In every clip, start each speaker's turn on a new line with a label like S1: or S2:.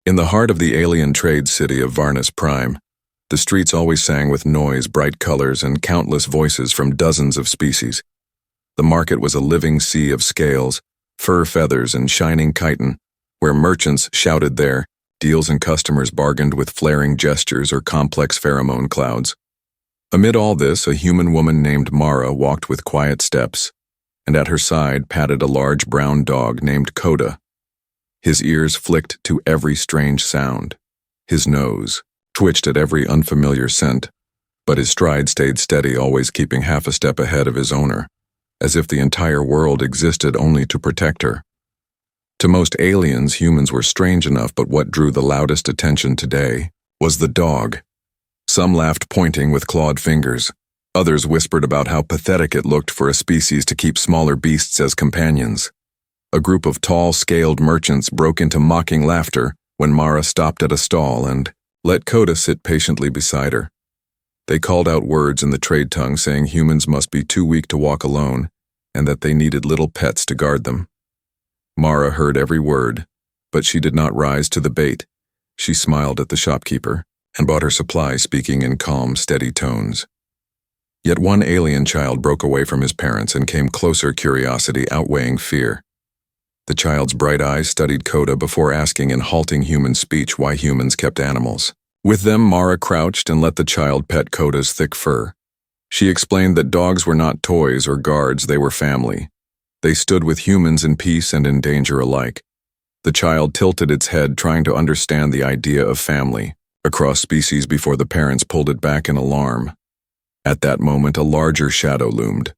S1: In the heart of the alien trade city of Varnus Prime, the streets always sang with noise, bright colors, and countless voices from dozens of species. The market was a living sea of scales, fur feathers, and shining chitin, where merchants shouted their deals and customers bargained with flaring gestures or complex pheromone clouds. Amid all this, a human woman named Mara walked with quiet steps, and at her side patted a large brown dog named Coda. His ears flicked to every strange sound. His nose twitched at every unfamiliar scent, but his stride stayed steady, always keeping half a step ahead of his owner, as if the entire world existed only to protect her. To most aliens, humans were strange enough, but what drew the loudest attention today was the dog. Some laughed, pointing with clawed fingers. Others whispered about how pathetic it looked for a species to keep smaller beasts as companions. A group of tall, scaled merchants broke into mocking laughter when Mara stopped at a stall and let Coda sit patiently beside her. They called out words in the trade tongue saying humans must be too weak to walk alone and that they needed little pets to guard them. Mara heard every word, but she did not rise to the bait. She smiled at the shopkeeper and bought her supplies, speaking in calm, steady tones. Yet one alien child broke away from his parents and came closer, curiosity outweighing fear. The child's bright eyes studied Coda before asking in halting human speech why humans kept animals. With them, Mara crouched and let the child pet Coda's thick fur. She explained that dogs were not toys or guards, they were family. They stood with humans in peace and in danger alike. The child tilted its head, trying to understand the idea of family across species before the parents pulled it back in alarm. At that moment, a larger shadow loomed.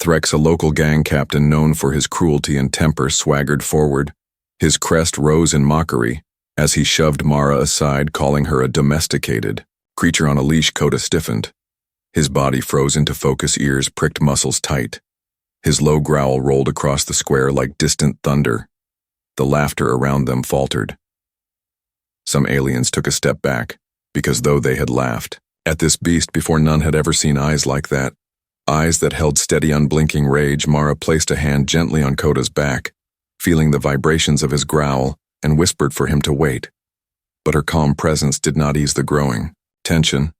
S1: Threx, a local gang captain known for his cruelty and temper, swaggered forward. His crest rose in mockery as he shoved Mara aside, calling her a domesticated creature on a leash. Coda stiffened. His body froze into focus, ears pricked, muscles tight. His low growl rolled across the square like distant thunder. The laughter around them faltered. Some aliens took a step back, because though they had laughed at this beast before, none had ever seen eyes like that. Eyes that held steady, unblinking rage. Mara placed a hand gently on Coda's back, feeling the vibrations of his growl, and whispered for him to wait. But her calm presence did not ease the growing tension.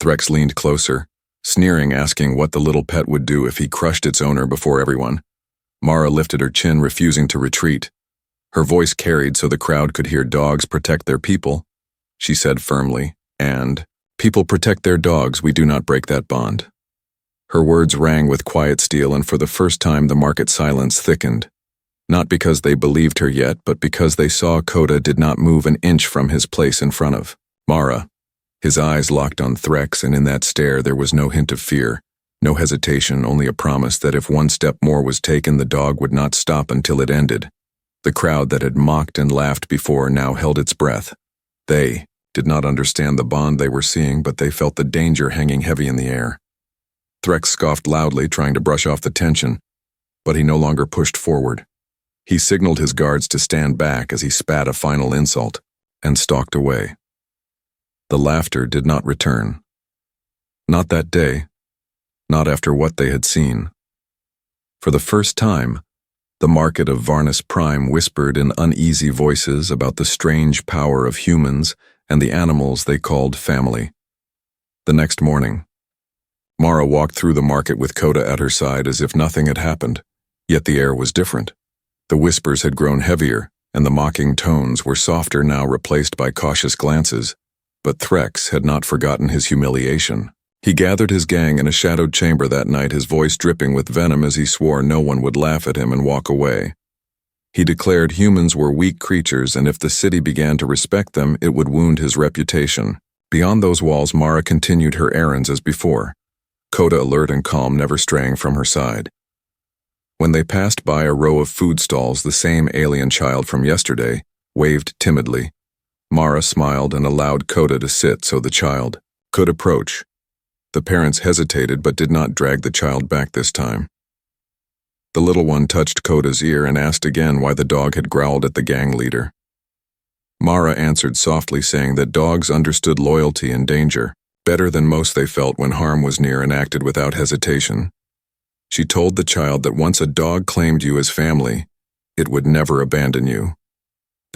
S1: Threx leaned closer, sneering, asking what the little pet would do if he crushed its owner before everyone. Mara lifted her chin, refusing to retreat. Her voice carried so the crowd could hear. Dogs protect their people, she said firmly, and people protect their dogs. We do not break that bond. Her words rang with quiet steel, and for the first time the market silence thickened. Not because they believed her yet, but because they saw Coda did not move an inch from his place in front of Mara. His eyes locked on Threx, and in that stare there was no hint of fear, no hesitation, only a promise that if one step more was taken, the dog would not stop until it ended. The crowd that had mocked and laughed before now held its breath. They did not understand the bond they were seeing, but they felt the danger hanging heavy in the air. Threx scoffed loudly, trying to brush off the tension, but he no longer pushed forward. He signaled his guards to stand back as he spat a final insult and stalked away. The laughter did not return. Not that day, not after what they had seen. For the first time, the market of Varnus Prime whispered in uneasy voices about the strange power of humans and the animals they called family. The next morning, Mara walked through the market with Coda at her side as if nothing had happened, yet the air was different. The whispers had grown heavier, and the mocking tones were softer, now replaced by cautious glances. But Threx had not forgotten his humiliation. He gathered his gang in a shadowed chamber that night, his voice dripping with venom as he swore no one would laugh at him and walk away. He declared humans were weak creatures, and if the city began to respect them, it would wound his reputation. Beyond those walls, Mara continued her errands as before, Coda alert and calm, never straying from her side. When they passed by a row of food stalls, the same alien child from yesterday waved timidly. Mara smiled and allowed Coda to sit so the child could approach. The parents hesitated but did not drag the child back this time. The little one touched Coda's ear and asked again why the dog had growled at the gang leader. Mara answered softly, saying that dogs understood loyalty and danger better than most. They felt when harm was near and acted without hesitation. She told the child that once a dog claimed you as family, it would never abandon you.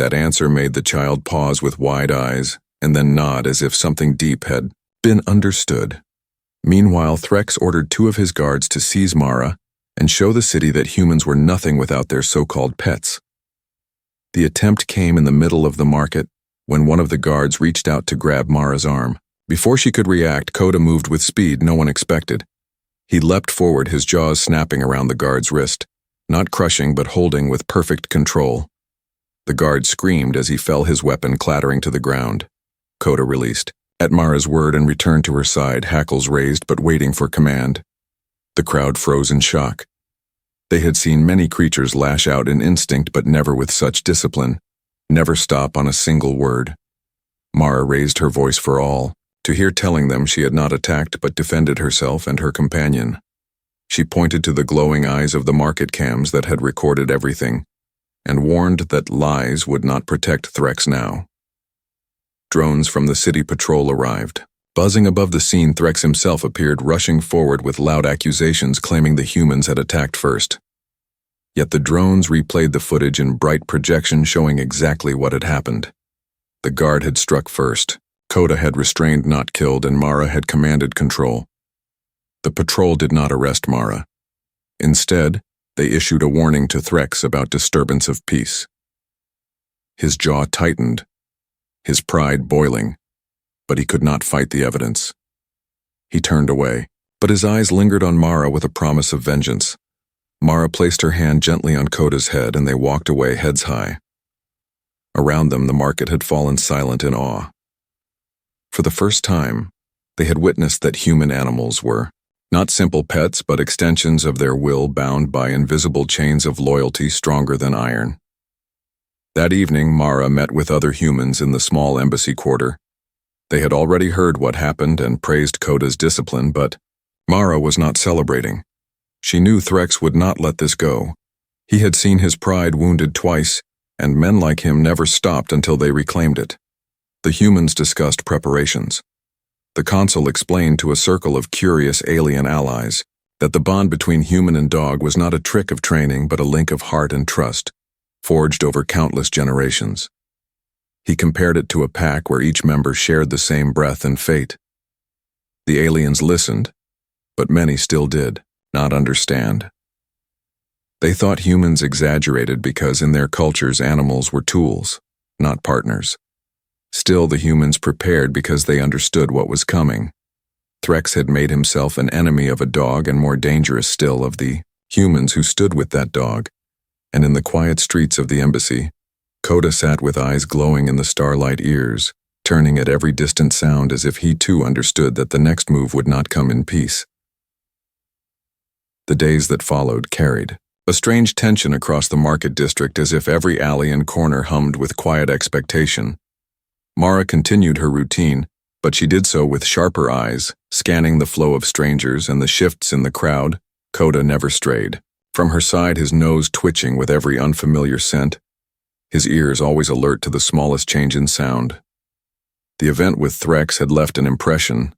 S1: That answer made the child pause with wide eyes and then nod as if something deep had been understood. Meanwhile, Threx ordered 2 of his guards to seize Mara and show the city that humans were nothing without their so-called pets. The attempt came in the middle of the market when one of the guards reached out to grab Mara's arm. Before she could react, Coda moved with speed no one expected. He leapt forward, his jaws snapping around the guard's wrist, not crushing but holding with perfect control. The guard screamed as he fell, his weapon clattering to the ground. Coda released at Mara's word and returned to her side, hackles raised but waiting for command. The crowd froze in shock. They had seen many creatures lash out in instinct, but never with such discipline, never stop on a single word. Mara raised her voice for all to hear, telling them she had not attacked but defended herself and her companion. She pointed to the glowing eyes of the market cams that had recorded everything, and warned that lies would not protect Threx now. Drones from the city patrol arrived. Buzzing above the scene, Threx himself appeared, rushing forward with loud accusations claiming the humans had attacked first. Yet the drones replayed the footage in bright projection showing exactly what had happened. The guard had struck first. Coda had restrained, not killed, and Mara had commanded control. The patrol did not arrest Mara. Instead, they issued a warning to Threx about disturbance of peace. His jaw tightened, his pride boiling, but he could not fight the evidence. He turned away, but his eyes lingered on Mara with a promise of vengeance. Mara placed her hand gently on Coda's head and they walked away, heads high. Around them, the market had fallen silent in awe. For the first time, they had witnessed that human animals were not simple pets, but extensions of their will, bound by invisible chains of loyalty stronger than iron. That evening, Mara met with other humans in the small embassy quarter. They had already heard what happened and praised Coda's discipline, but Mara was not celebrating. She knew Threx would not let this go. He had seen his pride wounded twice, and men like him never stopped until they reclaimed it. The humans discussed preparations. The consul explained to a circle of curious alien allies that the bond between human and dog was not a trick of training but a link of heart and trust, forged over countless generations. He compared it to a pack where each member shared the same breath and fate. The aliens listened, but many still did not understand. They thought humans exaggerated because in their cultures animals were tools, not partners. Still, the humans prepared because they understood what was coming. Threx had made himself an enemy of a dog, and more dangerous still of the humans who stood with that dog. And in the quiet streets of the embassy, Coda sat with eyes glowing in the starlight, ears turning at every distant sound as if he too understood that the next move would not come in peace. The days that followed carried a strange tension across the market district, as if every alley and corner hummed with quiet expectation. Mara continued her routine, but she did so with sharper eyes, scanning the flow of strangers and the shifts in the crowd. Coda never strayed. From her side, his nose twitching with every unfamiliar scent, his ears always alert to the smallest change in sound. The event with Threx had left an impression,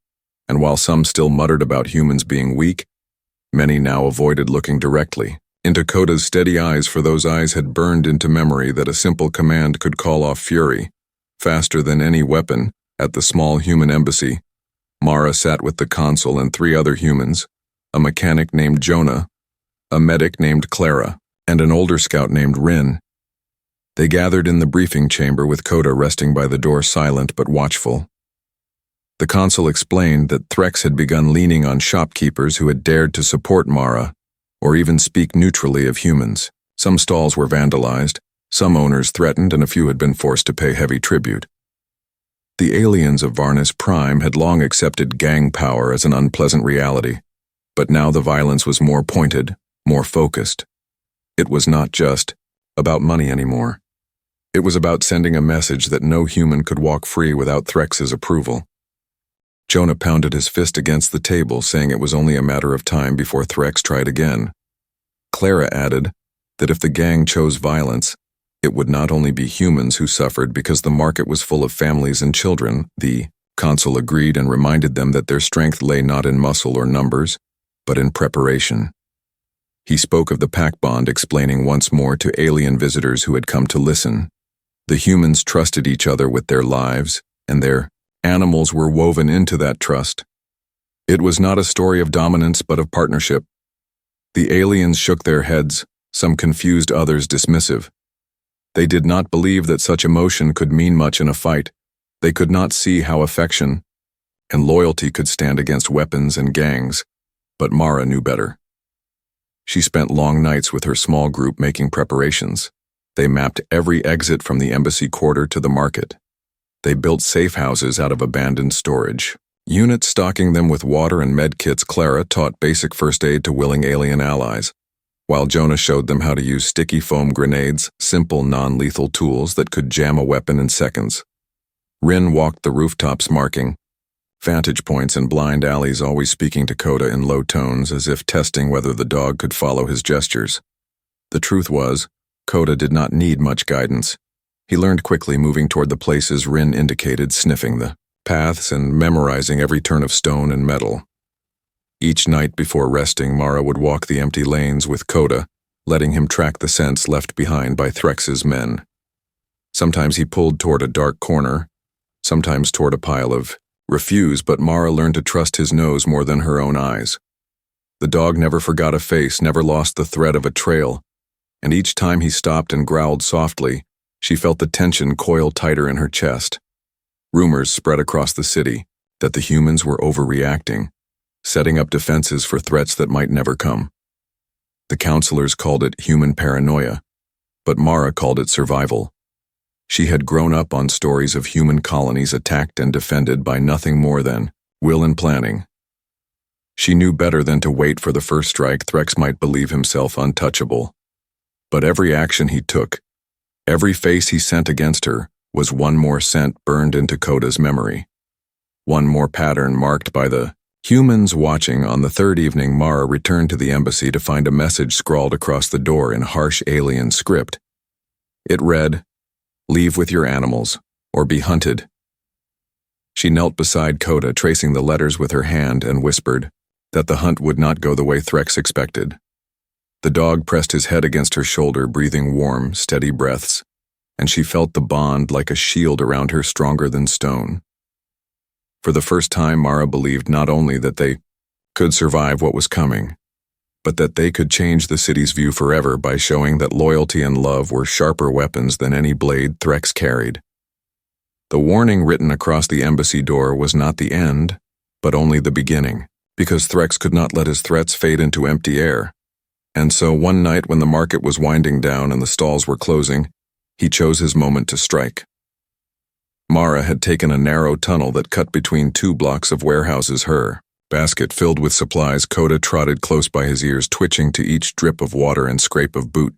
S1: and while some still muttered about humans being weak, many now avoided looking directly into Coda's steady eyes, for those eyes had burned into memory that a simple command could call off fury. Faster than any weapon, at the small human embassy, Mara sat with the consul and 3 other humans, a mechanic named Jonah, a medic named Clara, and an older scout named Rin. They gathered in the briefing chamber with Coda resting by the door, silent but watchful. The consul explained that Threx had begun leaning on shopkeepers who had dared to support Mara, or even speak neutrally of humans. Some stalls were vandalized, some owners threatened, and a few had been forced to pay heavy tribute. The aliens of Varnis Prime had long accepted gang power as an unpleasant reality, but now the violence was more pointed, more focused. It was not just about money anymore. It was about sending a message that no human could walk free without Threx's approval. Jonah pounded his fist against the table, saying it was only a matter of time before Threx tried again. Clara added that if the gang chose violence, it would not only be humans who suffered because the market was full of families and children. The consul agreed and reminded them that their strength lay not in muscle or numbers, but in preparation. He spoke of the pack bond, explaining once more to alien visitors who had come to listen. The humans trusted each other with their lives, and their animals were woven into that trust. It was not a story of dominance but of partnership. The aliens shook their heads, some confused, others dismissive. They did not believe that such emotion could mean much in a fight. They could not see how affection and loyalty could stand against weapons and gangs, but Mara knew better. She spent long nights with her small group making preparations. They mapped every exit from the embassy quarter to the market. They built safe houses out of abandoned storage units, stocking them with water and med kits. Clara taught basic first aid to willing alien allies, while Jonah showed them how to use sticky foam grenades, simple non-lethal tools that could jam a weapon in seconds. Rin walked the rooftops, marking vantage points in blind alleys, always speaking to Coda in low tones as if testing whether the dog could follow his gestures. The truth was, Coda did not need much guidance. He learned quickly, moving toward the places Rin indicated, sniffing the paths and memorizing every turn of stone and metal. Each night before resting, Mara would walk the empty lanes with Coda, letting him track the scents left behind by Threx's men. Sometimes he pulled toward a dark corner, sometimes toward a pile of refuse, but Mara learned to trust his nose more than her own eyes. The dog never forgot a face, never lost the thread of a trail, and each time he stopped and growled softly, she felt the tension coil tighter in her chest. Rumors spread across the city that the humans were overreacting, setting up defenses for threats that might never come. The counselors called it human paranoia, but Mara called it survival. She had grown up on stories of human colonies attacked and defended by nothing more than will and planning. She knew better than to wait for the first strike. Threx might believe himself untouchable, but every action he took, every face he sent against her, was one more scent burned into Coda's memory. One more pattern marked by the humans watching. On the third evening, Mara returned to the embassy to find a message scrawled across the door in harsh alien script. It read, "Leave with your animals, or be hunted." She knelt beside Coda, tracing the letters with her hand, and whispered that the hunt would not go the way Threx expected. The dog pressed his head against her shoulder, breathing warm, steady breaths, and she felt the bond like a shield around her, stronger than stone. For the first time, Mara believed not only that they could survive what was coming, but that they could change the city's view forever by showing that loyalty and love were sharper weapons than any blade Threx carried. The warning written across the embassy door was not the end, but only the beginning, because Threx could not let his threats fade into empty air. And so one night, when the market was winding down and the stalls were closing, he chose his moment to strike. Mara had taken a narrow tunnel that cut between 2 blocks of warehouses. Her basket filled with supplies, Coda trotted close by his ears, twitching to each drip of water and scrape of boot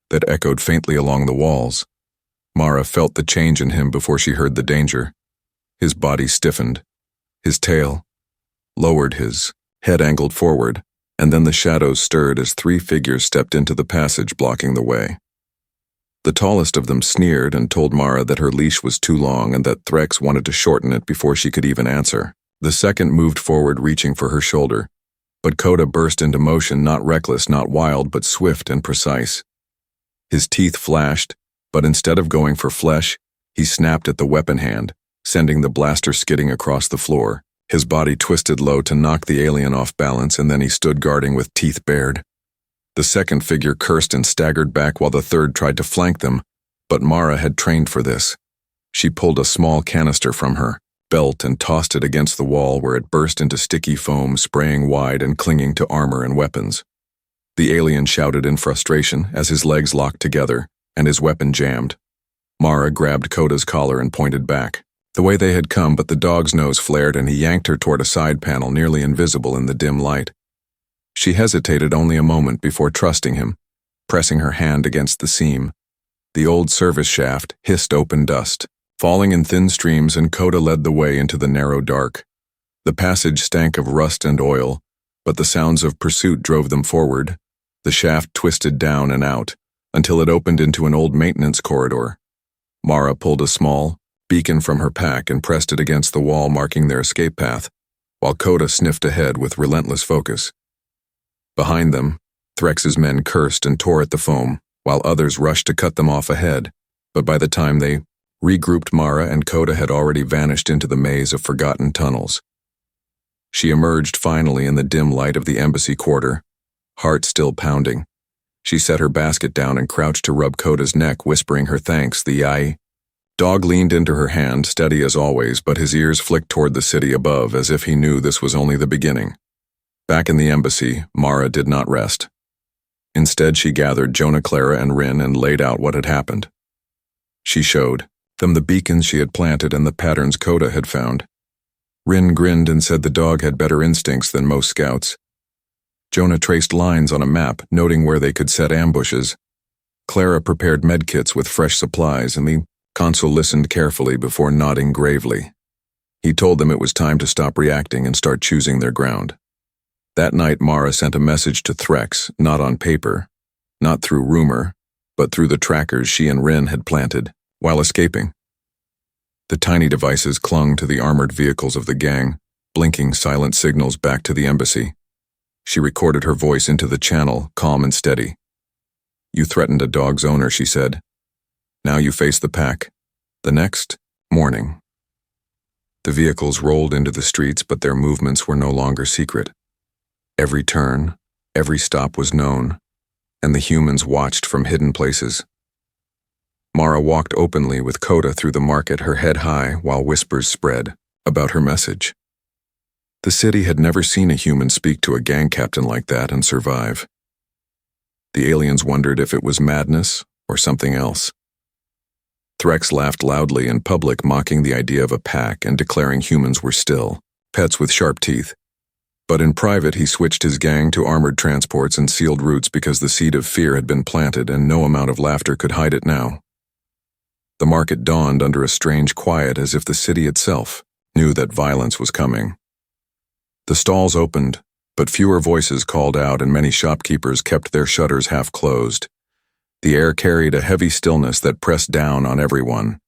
S1: that echoed faintly along the walls. Mara felt the change in him before she heard the danger. His body stiffened, his tail lowered, his head angled forward, and then the shadows stirred as 3 figures stepped into the passage, blocking the way. The tallest of them sneered and told Mara that her leash was too long and that Threx wanted to shorten it before she could even answer. The second moved forward, reaching for her shoulder, but Coda burst into motion, not reckless, not wild, but swift and precise. His teeth flashed, but instead of going for flesh, he snapped at the weapon hand, sending the blaster skidding across the floor. His body twisted low to knock the alien off balance, and then he stood guarding with teeth bared. The second figure cursed and staggered back while the third tried to flank them, but Mara had trained for this. She pulled a small canister from her belt and tossed it against the wall, where it burst into sticky foam, spraying wide and clinging to armor and weapons. The alien shouted in frustration as his legs locked together and his weapon jammed. Mara grabbed Coda's collar and pointed back, the way they had come, but the dog's nose flared and he yanked her toward a side panel nearly invisible in the dim light. She hesitated only a moment before trusting him, pressing her hand against the seam. The old service shaft hissed open dust, falling in thin streams, and Coda led the way into the narrow dark. The passage stank of rust and oil, but the sounds of pursuit drove them forward. The shaft twisted down and out, until it opened into an old maintenance corridor. Mara pulled a small beacon from her pack and pressed it against the wall, marking their escape path, while Coda sniffed ahead with relentless focus. Behind them, Threx's men cursed and tore at the foam, while others rushed to cut them off ahead, but by the time they regrouped, Mara and Coda had already vanished into the maze of forgotten tunnels. She emerged finally in the dim light of the embassy quarter, heart still pounding. She set her basket down and crouched to rub Coda's neck, whispering her thanks. The dog leaned into her hand, steady as always, but his ears flicked toward the city above as if he knew this was only the beginning. Back in the embassy, Mara did not rest. Instead, she gathered Jonah, Clara, and Rin and laid out what had happened. She showed them the beacons she had planted and the patterns Coda had found. Rin grinned and said the dog had better instincts than most scouts. Jonah traced lines on a map, noting where they could set ambushes. Clara prepared medkits with fresh supplies, and the consul listened carefully before nodding gravely. He told them it was time to stop reacting and start choosing their ground. That night, Mara sent a message to Threx, not on paper, not through rumor, but through the trackers she and Rin had planted while escaping. The tiny devices clung to the armored vehicles of the gang, blinking silent signals back to the embassy. She recorded her voice into the channel, calm and steady. "You threatened a dog's owner," she said. "Now you face the pack. The next morning." The vehicles rolled into the streets, but their movements were no longer secret. Every turn, every stop was known, and the humans watched from hidden places. Mara walked openly with Coda through the market, her head high, while whispers spread about her message. The city had never seen a human speak to a gang captain like that and survive. The aliens wondered if it was madness or something else. Threx laughed loudly in public, mocking the idea of a pack and declaring humans were still pets with sharp teeth. But in private, he switched his gang to armored transports and sealed routes because the seed of fear had been planted and no amount of laughter could hide it now. The market dawned under a strange quiet, as if the city itself knew that violence was coming. The stalls opened, but fewer voices called out and many shopkeepers kept their shutters half closed. The air carried a heavy stillness that pressed down on everyone.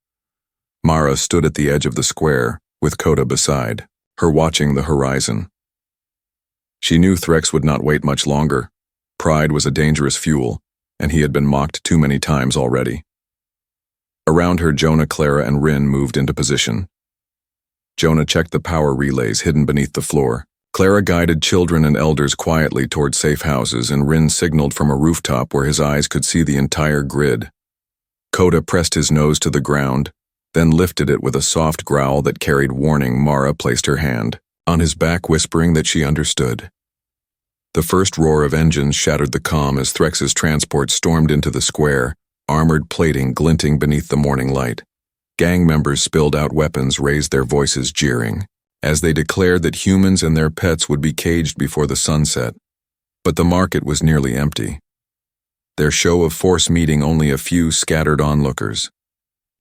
S1: Mara stood at the edge of the square, with Coda beside her, watching the horizon. She knew Threx would not wait much longer. Pride was a dangerous fuel, and he had been mocked too many times already. Around her, Jonah, Clara, and Rin moved into position. Jonah checked the power relays hidden beneath the floor. Clara guided children and elders quietly toward safe houses, and Rin signaled from a rooftop where his eyes could see the entire grid. Coda pressed his nose to the ground, then lifted it with a soft growl that carried warning. Mara placed her hand on his back, whispering that she understood. The first roar of engines shattered the calm as Threx's transport stormed into the square, armored plating glinting beneath the morning light. Gang members spilled out weapons, raised their voices jeering, as they declared that humans and their pets would be caged before the sunset. But the market was nearly empty, their show of force meeting only a few scattered onlookers.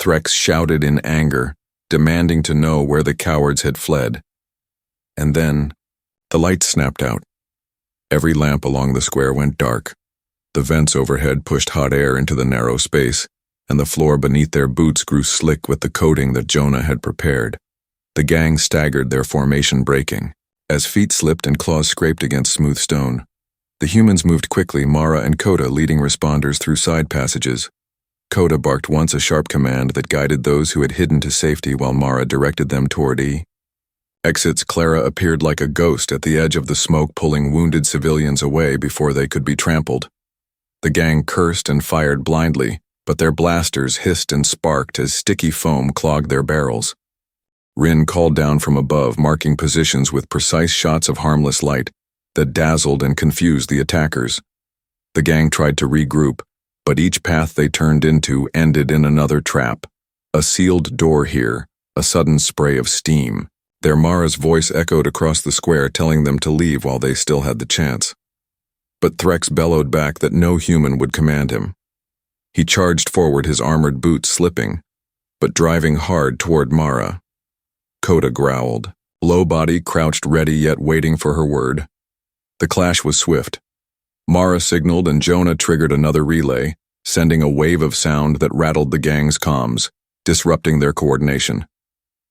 S1: Threx shouted in anger, demanding to know where the cowards had fled. And then, the lights snapped out. Every lamp along the square went dark. The vents overhead pushed hot air into the narrow space, and the floor beneath their boots grew slick with the coating that Jonah had prepared. The gang staggered, their formation breaking, as feet slipped and claws scraped against smooth stone. The humans moved quickly, Mara and Coda leading responders through side passages. Coda barked once, a sharp command that guided those who had hidden to safety, while Mara directed them toward exits. Clara appeared like a ghost at the edge of the smoke, pulling wounded civilians away before they could be trampled. The gang cursed and fired blindly, but their blasters hissed and sparked as sticky foam clogged their barrels. Rin called down from above, marking positions with precise shots of harmless light that dazzled and confused the attackers. The gang tried to regroup, but each path they turned into ended in another trap. A sealed door here, a sudden spray of steam. Their Mara's voice echoed across the square, telling them to leave while they still had the chance. But Threx bellowed back that no human would command him. He charged forward, his armored boots slipping, but driving hard toward Mara. Coda growled. Low body crouched ready, yet waiting for her word. The clash was swift. Mara signaled and Jonah triggered another relay, sending a wave of sound that rattled the gang's comms, disrupting their coordination.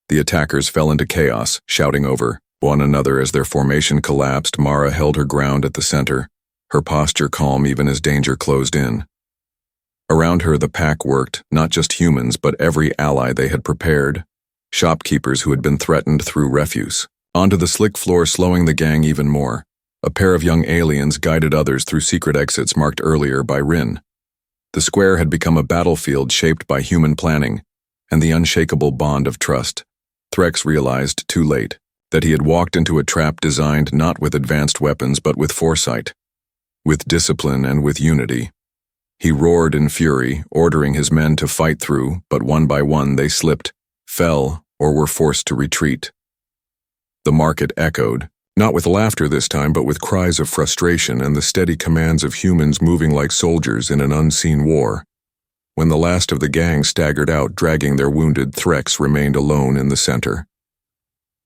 S1: The attackers fell into chaos, shouting over one another as their formation collapsed. Mara held her ground at the center, her posture calm even as danger closed in. Around her the pack worked, not just humans but every ally they had prepared. Shopkeepers who had been threatened threw refuse. Onto the slick floor, slowing the gang even more. A pair of young aliens guided others through secret exits marked earlier by Rin. The square had become a battlefield shaped by human planning and the unshakable bond of trust. Threx realized, too late, that he had walked into a trap designed not with advanced weapons but with foresight, with discipline and with unity. He roared in fury, ordering his men to fight through, but one by one they slipped, fell, or were forced to retreat. The market echoed, not with laughter this time but with cries of frustration and the steady commands of humans moving like soldiers in an unseen war. When the last of the gang staggered out, dragging their wounded, Threx remained alone in the center.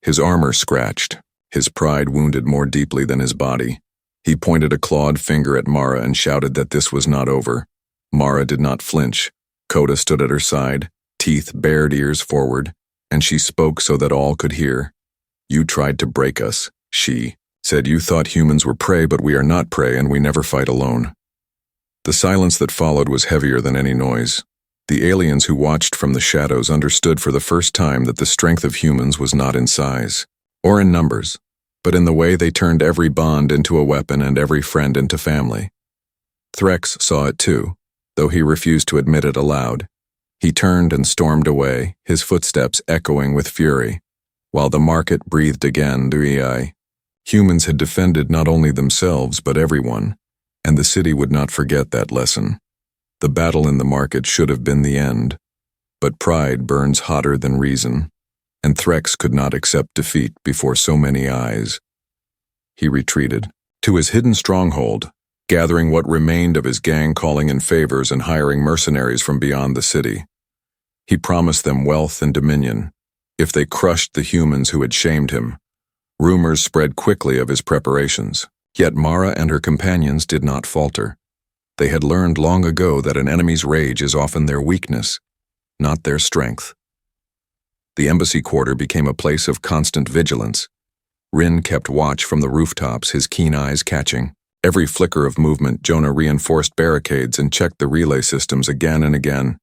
S1: His armor scratched, his pride wounded more deeply than his body. He pointed a clawed finger at Mara and shouted that this was not over. Mara did not flinch. Coda stood at her side, teeth bared, ears forward, and she spoke so that all could hear. "You tried to break us," she said. "You thought humans were prey, but we are not prey and we never fight alone." The silence that followed was heavier than any noise. The aliens who watched from the shadows understood for the first time that the strength of humans was not in size, or in numbers, but in the way they turned every bond into a weapon and every friend into family. Threx saw it too, though he refused to admit it aloud. He turned and stormed away, his footsteps echoing with fury, while the market breathed again. Humans had defended not only themselves but everyone, and the city would not forget that lesson. The battle in the market should have been the end, but pride burns hotter than reason, and Threx could not accept defeat before so many eyes. He retreated to his hidden stronghold, gathering what remained of his gang, calling in favors and hiring mercenaries from beyond the city. He promised them wealth and dominion if they crushed the humans who had shamed him. Rumors spread quickly of his preparations. Yet Mara and her companions did not falter. They had learned long ago that an enemy's rage is often their weakness, not their strength. The embassy quarter became a place of constant vigilance. Rin kept watch from the rooftops, his keen eyes catching every flicker of movement. Jonah reinforced barricades and checked the relay systems again and again.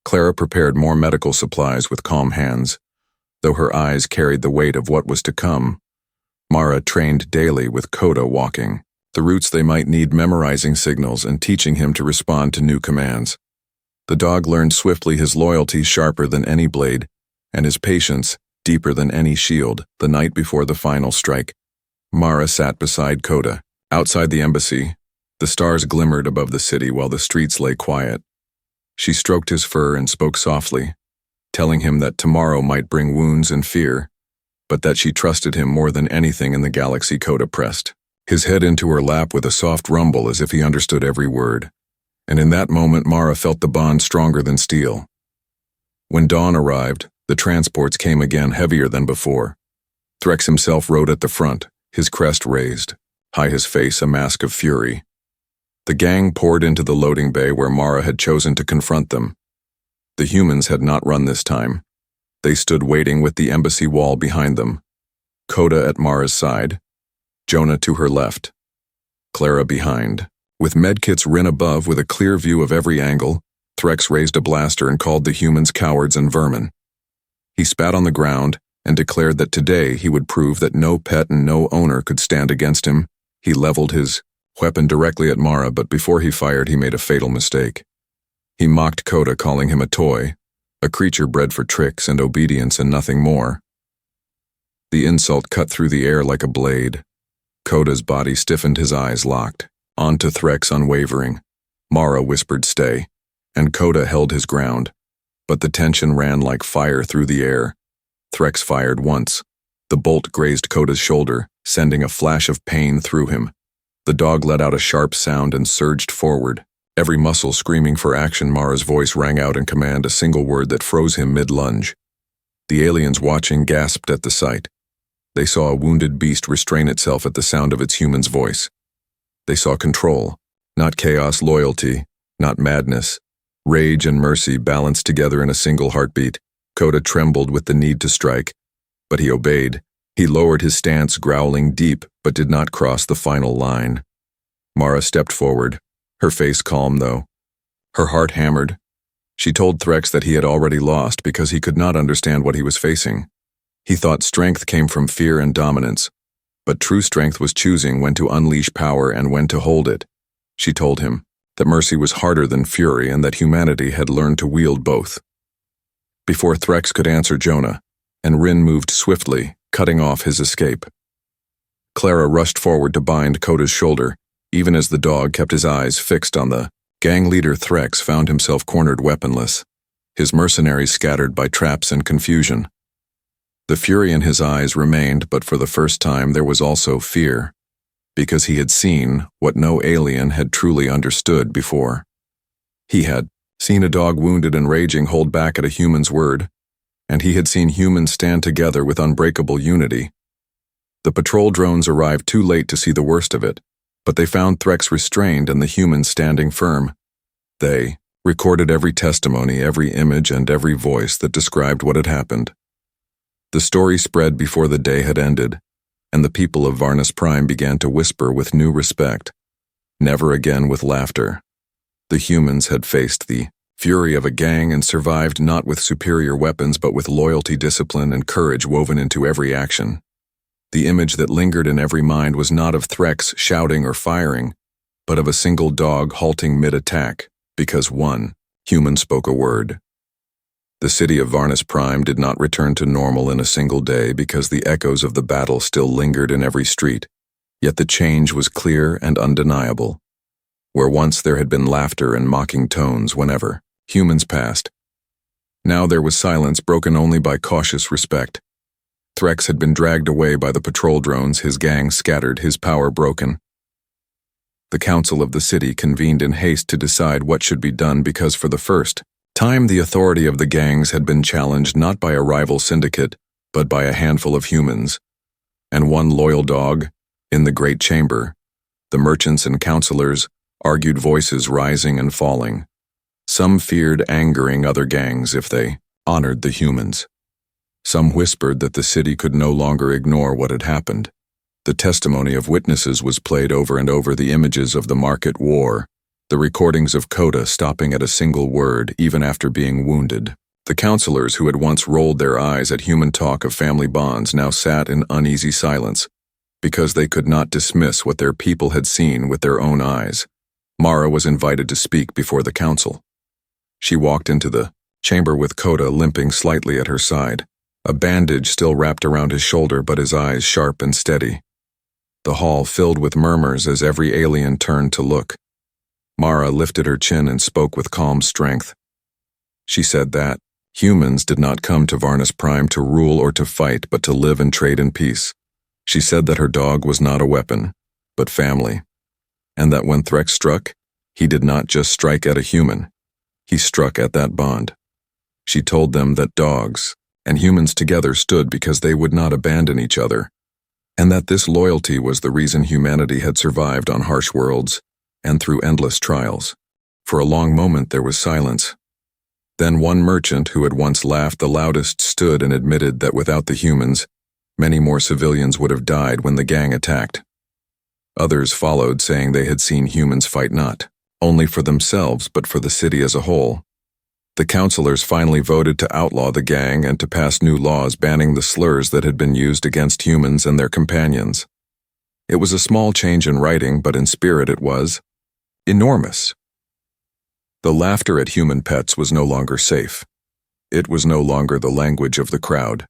S1: Clara prepared more medical supplies with calm hands, though her eyes carried the weight of what was to come. Mara trained daily with Coda walking the routes they might need, memorizing signals and teaching him to respond to new commands. The dog learned swiftly, his loyalty sharper than any blade, and his patience deeper than any shield. The night before the final strike, Mara sat beside Coda. Outside the embassy, the stars glimmered above the city while the streets lay quiet. She stroked his fur and spoke softly, telling him that tomorrow might bring wounds and fear, but that she trusted him more than anything in the galaxy. Coda pressed his head into her lap with a soft rumble as if he understood every word, and in that moment Mara felt the bond stronger than steel. When dawn arrived, the transports came again, heavier than before. Threx himself rode at the front, his crest raised, high his face a mask of fury. The gang poured into the loading bay where Mara had chosen to confront them. The humans had not run this time. They stood waiting with the embassy wall behind them. Coda at Mara's side, Jonah to her left, Clara behind. With medkits, Rin above with a clear view of every angle, Threx raised a blaster and called the humans cowards and vermin. He spat on the ground and declared that today he would prove that no pet and no owner could stand against him. He leveled his weapon directly at Mara, but before he fired he made a fatal mistake. He mocked Coda, calling him a toy, a creature bred for tricks and obedience and nothing more. The insult cut through the air like a blade. Coda's body stiffened, his eyes locked. On to Threx, unwavering. Mara whispered stay, and Coda held his ground, but the tension ran like fire through the air. Threx fired once. The bolt grazed Coda's shoulder, sending a flash of pain through him. The dog let out a sharp sound and surged forward, every muscle screaming for action. Mara's voice rang out in command, a single word that froze him mid-lunge. The aliens watching gasped at the sight. They saw a wounded beast restrain itself at the sound of its human's voice. They saw control, not chaos, loyalty, not madness. Rage and mercy balanced together in a single heartbeat. Coda trembled with the need to strike, but he obeyed. He lowered his stance, growling deep, but did not cross the final line. Mara stepped forward, her face calm though. Her heart hammered. She told Threx that he had already lost because he could not understand what he was facing. He thought strength came from fear and dominance, but true strength was choosing when to unleash power and when to hold it. She told him that mercy was harder than fury and that humanity had learned to wield both. Before Threx could answer Jonah, and Rin moved swiftly, cutting off his escape. Clara rushed forward to bind Coda's shoulder, even as the dog kept his eyes fixed on the gang leader. Threx found himself cornered weaponless, his mercenaries scattered by traps and confusion. The fury in his eyes remained, but for the first time there was also fear, because he had seen what no alien had truly understood before. He had seen a dog wounded and raging hold back at a human's word, and he had seen humans stand together with unbreakable unity. The patrol drones arrived too late to see the worst of it, but they found Threx restrained and the humans standing firm. They recorded every testimony, every image, and every voice that described what had happened. The story spread before the day had ended, and the people of Varnus Prime began to whisper with new respect, never again with laughter. The humans had faced the fury of a gang and survived not with superior weapons but with loyalty, discipline, and courage woven into every action. The image that lingered in every mind was not of Threx shouting or firing, but of a single dog halting mid-attack because one human spoke a word. The city of Varnus Prime did not return to normal in a single day because the echoes of the battle still lingered in every street, yet the change was clear and undeniable. Where once there had been laughter and mocking tones whenever humans passed, now there was silence broken only by cautious respect. Threx had been dragged away by the patrol drones, his gang scattered, his power broken. The council of the city convened in haste to decide what should be done because for the first time the authority of the gangs had been challenged not by a rival syndicate, but by a handful of humans, and one loyal dog. In the great chamber, the merchants and counselors argued, voices rising and falling. Some feared angering other gangs if they honored the humans. Some whispered that the city could no longer ignore what had happened. The testimony of witnesses was played over and over, the images of the market war, the recordings of Coda stopping at a single word even after being wounded. The counselors who had once rolled their eyes at human talk of family bonds now sat in uneasy silence because they could not dismiss what their people had seen with their own eyes. Mara was invited to speak before the council. She walked into the chamber with Coda limping slightly at her side, a bandage still wrapped around his shoulder but his eyes sharp and steady. The hall filled with murmurs as every alien turned to look. Mara lifted her chin and spoke with calm strength. She said that humans did not come to Varnus Prime to rule or to fight, but to live and trade in peace. She said that her dog was not a weapon, but family, and that when Threx struck, he did not just strike at a human. He struck at that bond. She told them that dogs and humans together stood because they would not abandon each other, and that this loyalty was the reason humanity had survived on harsh worlds and through endless trials. For a long moment there was silence. Then one merchant who had once laughed the loudest stood and admitted that without the humans, many more civilians would have died when the gang attacked. Others followed, saying they had seen humans fight not only for themselves but for the city as a whole. The councilors finally voted to outlaw the gang and to pass new laws banning the slurs that had been used against humans and their companions. It was a small change in writing, but in spirit it was enormous. The laughter at human pets was no longer safe. It was no longer the language of the crowd.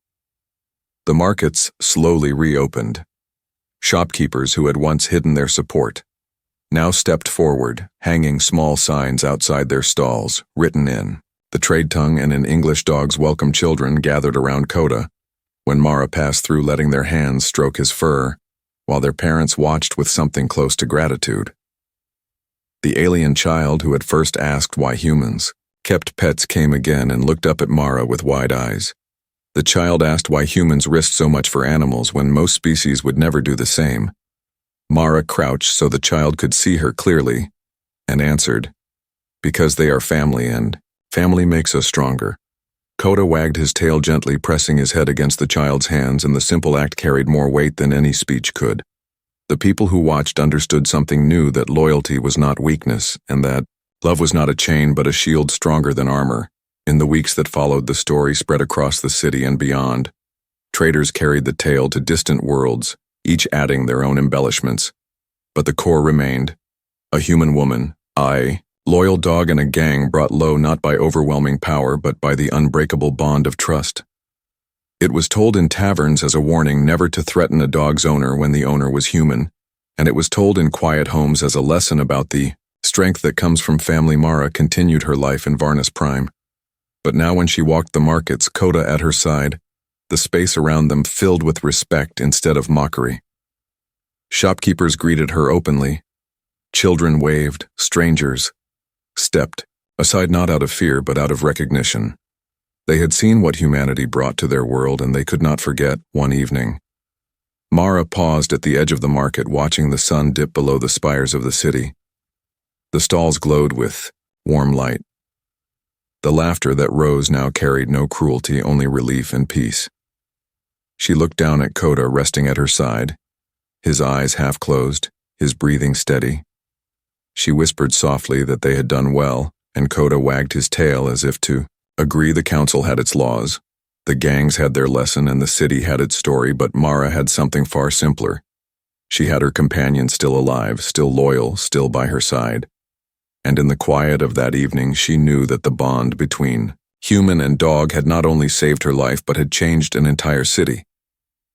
S1: The markets slowly reopened. Shopkeepers who had once hidden their support now stepped forward, hanging small signs outside their stalls, written in the trade tongue and in English. Dogs welcome children gathered around Coda when Mara passed through, letting their hands stroke his fur, while their parents watched with something close to gratitude. The alien child who had first asked why humans kept pets came again and looked up at Mara with wide eyes. The child asked why humans risked so much for animals when most species would never do the same. Mara crouched so the child could see her clearly and answered, "Because they are family, and family makes us stronger." Coda wagged his tail gently, pressing his head against the child's hands, and the simple act carried more weight than any speech could. The people who watched understood something new, that loyalty was not weakness, and that Love was not a chain but a shield stronger than armor. In the weeks that followed, the story spread across the city and beyond. Traders carried the tale to distant worlds, each adding their own embellishments. But the core remained. A human woman, a loyal dog, and a gang brought low not by overwhelming power but by the unbreakable bond of trust. It was told in taverns as a warning never to threaten a dog's owner when the owner was human, and it was told in quiet homes as a lesson about the strength that comes from family. Mara continued her life in Varnus Prime. But now when she walked the markets, Coda at her side, the space around them filled with respect instead of mockery. Shopkeepers greeted her openly. Children waved, strangers stepped aside not out of fear but out of recognition. They had seen what humanity brought to their world, and they could not forget. One evening, Mara paused at the edge of the market, watching the sun dip below the spires of the city. The stalls glowed with warm light. The laughter that rose now carried no cruelty, only relief and peace. She looked down at Coda resting at her side, his eyes half closed, his breathing steady. She whispered softly that they had done well, and Coda wagged his tail as if to agree. The council had its laws, the gangs had their lesson, and the city had its story, but Mara had something far simpler. She had her companion still alive, still loyal, still by her side. And in the quiet of that evening, she knew that the bond between human and dog had not only saved her life but had changed an entire city.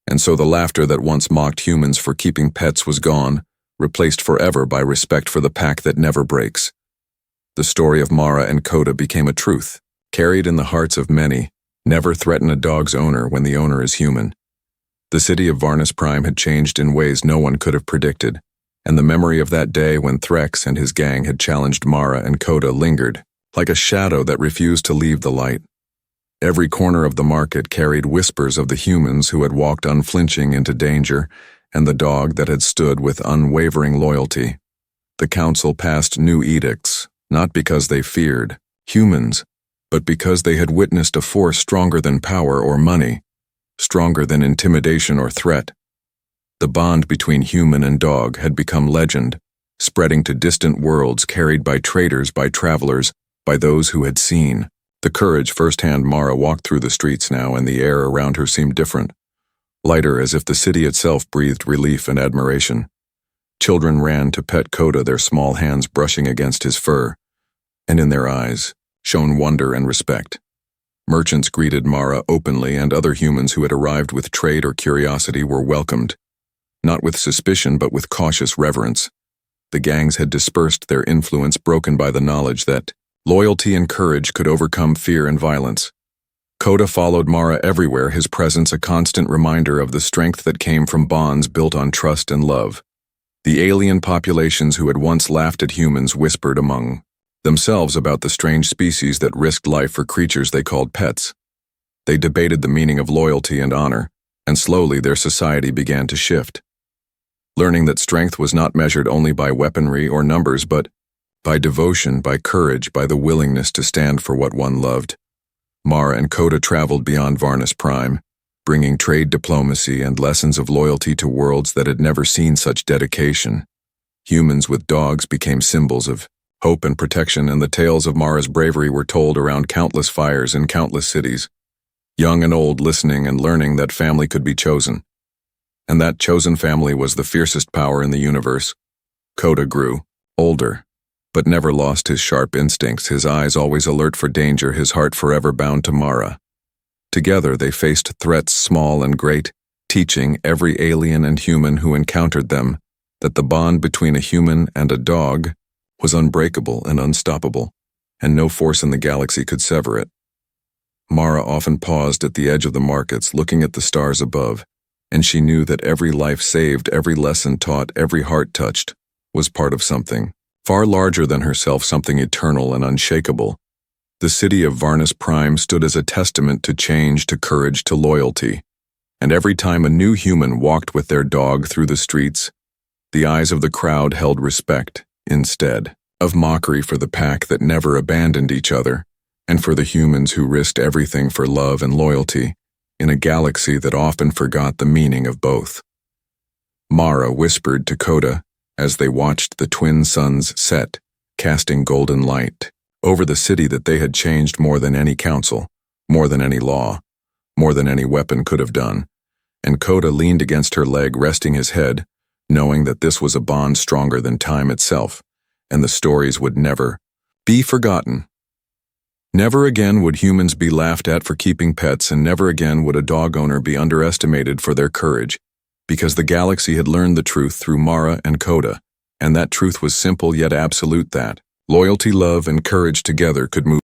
S1: And so the laughter that once mocked humans for keeping pets was gone, replaced forever by respect for the pack that never breaks. The story of Mara and Coda became a truth, carried in the hearts of many. Never threaten a dog's owner when the owner is human. The city of Varnus Prime had changed in ways no one could have predicted, and the memory of that day when Threx and his gang had challenged Mara and Coda lingered, like a shadow that refused to leave the light. Every corner of the market carried whispers of the humans who had walked unflinching into danger, and the dog that had stood with unwavering loyalty. The council passed new edicts, not because they feared humans, but because they had witnessed a force stronger than power or money, stronger than intimidation or threat. The bond between human and dog had become legend, spreading to distant worlds, carried by traders, by travelers, by those who had seen. The courage firsthand. Mara walked through the streets now, and the air around her seemed different, lighter, as if the city itself breathed relief and admiration. Children ran to pet Coda, their small hands brushing against his fur, and in their eyes shone wonder and respect. Merchants greeted Mara openly, and other humans who had arrived with trade or curiosity were welcomed, not with suspicion but with cautious reverence. The gangs had dispersed, their influence broken by the knowledge that loyalty and courage could overcome fear and violence. Coda followed Mara everywhere, his presence a constant reminder of the strength that came from bonds built on trust and love. The alien populations who had once laughed at humans whispered among themselves about the strange species that risked life for creatures they called pets. They debated the meaning of loyalty and honor, and slowly their society began to shift, learning that strength was not measured only by weaponry or numbers, but by devotion, by courage, by the willingness to stand for what one loved. Mara and Coda traveled beyond Varnus Prime, bringing trade diplomacy and lessons of loyalty to worlds that had never seen such dedication. Humans with dogs became symbols of hope and protection, and the tales of Mara's bravery were told around countless fires in countless cities, young and old listening and learning that family could be chosen. And that chosen family was the fiercest power in the universe. Coda grew older, but never lost his sharp instincts, his eyes always alert for danger, his heart forever bound to Mara. Together they faced threats small and great, teaching every alien and human who encountered them that the bond between a human and a dog was unbreakable and unstoppable, and no force in the galaxy could sever it. Mara often paused at the edge of the markets, looking at the stars above, and she knew that every life saved, every lesson taught, every heart touched, was part of something far larger than herself, something eternal and unshakable. The city of Varnus Prime stood as a testament to change, to courage, to loyalty, and every time a new human walked with their dog through the streets, the eyes of the crowd held respect instead of mockery for the pack that never abandoned each other, and for the humans who risked everything for love and loyalty in a galaxy that often forgot the meaning of both. Mara whispered to Coda as they watched the twin suns set casting golden light over the city that they had changed more than any council, more than any law, more than any weapon could have done. And Coda leaned against her leg, resting his head, knowing that this was a bond stronger than time itself, and the stories would never be forgotten. Never again would humans be laughed at for keeping pets, and never again would a dog owner be underestimated for their courage, because the galaxy had learned the truth through Mara and Coda, and that truth was simple yet absolute, that loyalty, love, and courage together could move